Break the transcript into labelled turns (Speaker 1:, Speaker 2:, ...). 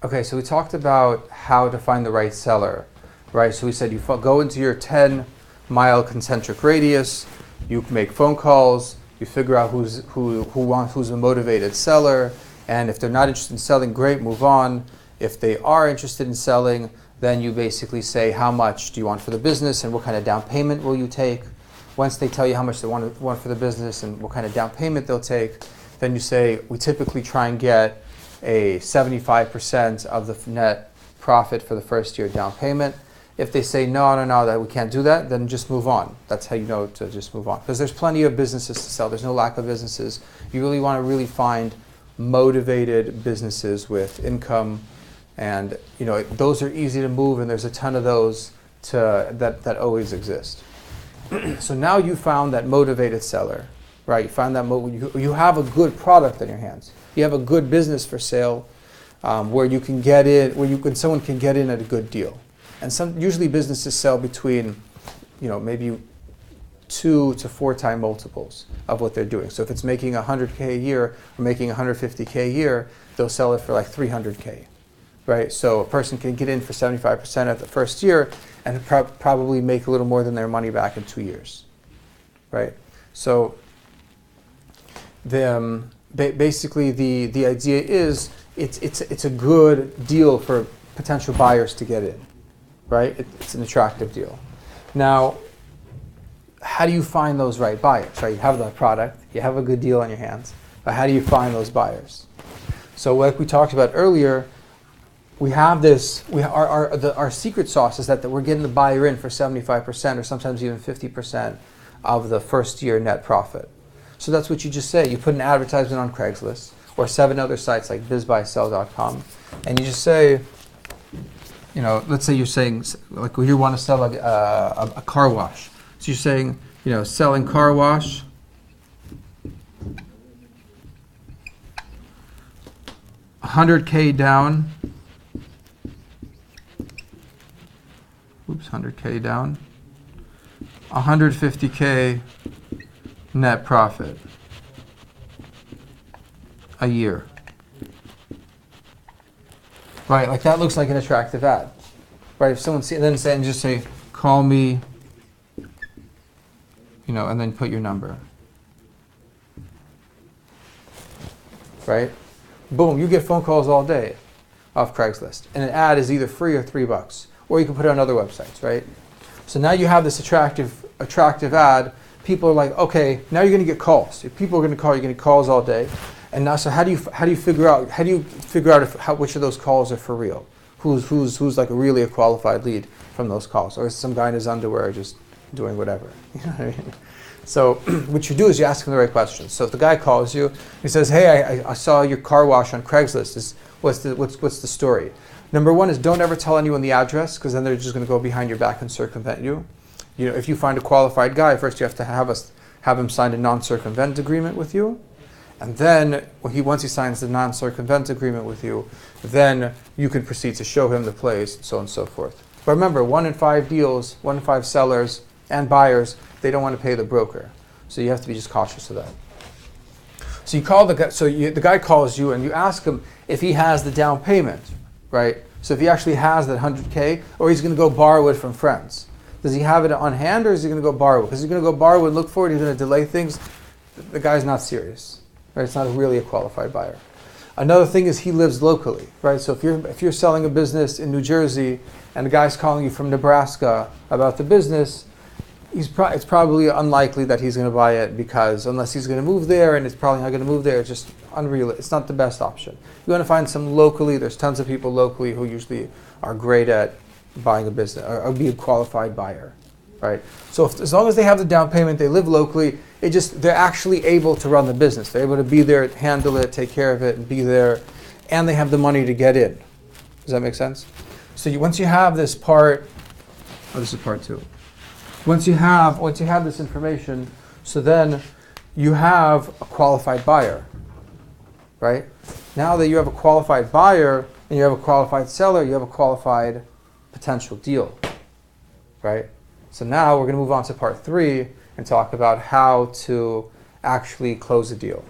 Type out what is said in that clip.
Speaker 1: Okay, so we talked about how to find the right seller, right? So we said you go into your 10-mile concentric radius, you make phone calls, you figure out who's a motivated seller, and if they're not interested in selling, great, move on. If they are interested in selling, then you basically say, how much do you want for the business and what kind of down payment will you take? Once they tell you how much they want for the business and what kind of down payment they'll take, then you say, we typically try and get a 75% of the net profit for the first year down payment. If they say, no, that we can't do that, then just move on. That's how you know to just move on. Because there's plenty of businesses to sell. There's no lack of businesses. You really want to find motivated businesses with income, and those are easy to move, and there's a ton of those that always exist. So now you found that motivated seller, right? You found that you have a good product in your hands. You have a good business for sale, where you can get in, someone can get in at a good deal. And usually businesses sell between, maybe 2 to 4 time multiples of what they're doing. So if it's making $100K a year or making $150K a year, they'll sell it for like $300K, right? So a person can get in for 75% at the first year and probably make a little more than their money back in 2 years, right? So basically the idea is it's a good deal for potential buyers to get in, right? It's an attractive deal. Now, how do you find those right buyers, right? You have the product, you have a good deal on your hands, but how do you find those buyers? So like we talked about earlier, we have this, our secret sauce is that we're getting the buyer in for 75% or sometimes even 50% of the first year net profit. So that's what you just say. You put an advertisement on Craigslist or 7 other sites like bizbuysell.com, and you just say, let's say you're saying, like you want to sell a car wash. So you're saying, selling car wash, $100K down. Oops, $100K down. $150K net profit a year. Right, like that looks like an attractive ad. Right, if someone sees, then just say, call me, and then put your number. Right? Boom, you get phone calls all day off Craigslist. And an ad is either free or $3. Or you can put it on other websites, right? So now you have this attractive ad. People are like, okay, now you're going to get calls. People are going to call, you're going to get calls all day. And now, so how do you figure out which of those calls are for real? Who's like really a qualified lead from those calls, or is some guy in his underwear just doing whatever? You know what I mean? So what you do is you ask him the right questions. So if the guy calls you, he says, "Hey, I saw your car wash on Craigslist. What's the story?" Number one is don't ever tell anyone the address, because then they're just going to go behind your back and circumvent you. If you find a qualified guy, first you have to have him sign a non-circumvent agreement with you. And then, once he signs the non-circumvent agreement with you, then you can proceed to show him the place, so on and so forth. But remember, 1 in 5 deals, 1 in 5 sellers and buyers, they don't want to pay the broker. So you have to be just cautious of that. So you call the guy. The guy calls you, and you ask him if he has the down payment, right? So if he actually has that 100K, or he's going to go borrow it from friends. Does he have it on hand, or is he going to go borrow it? Because he's going to go borrow it, look for it, he's going to delay things. The guy's not serious. Right, it's not really a qualified buyer. Another thing is he lives locally, right? So if you're selling a business in New Jersey and the guy's calling you from Nebraska about the business, it's probably unlikely that he's going to buy it, because unless he's going to move there, and it's probably not going to move there, it's just unreal. It's not the best option. You want to find some locally. There's tons of people locally who usually are great at buying a business or be a qualified buyer, right? So as long as they have the down payment, they live locally. They're actually able to run the business. They're able to be there, handle it, take care of it, and be there, and they have the money to get in. Does that make sense? So once you have this part, this is part 2. Once you have this information, so then you have a qualified buyer, right? Now that you have a qualified buyer and you have a qualified seller, you have a qualified potential deal, right? So now we're going to move on to part 3 and talk about how to actually close a deal.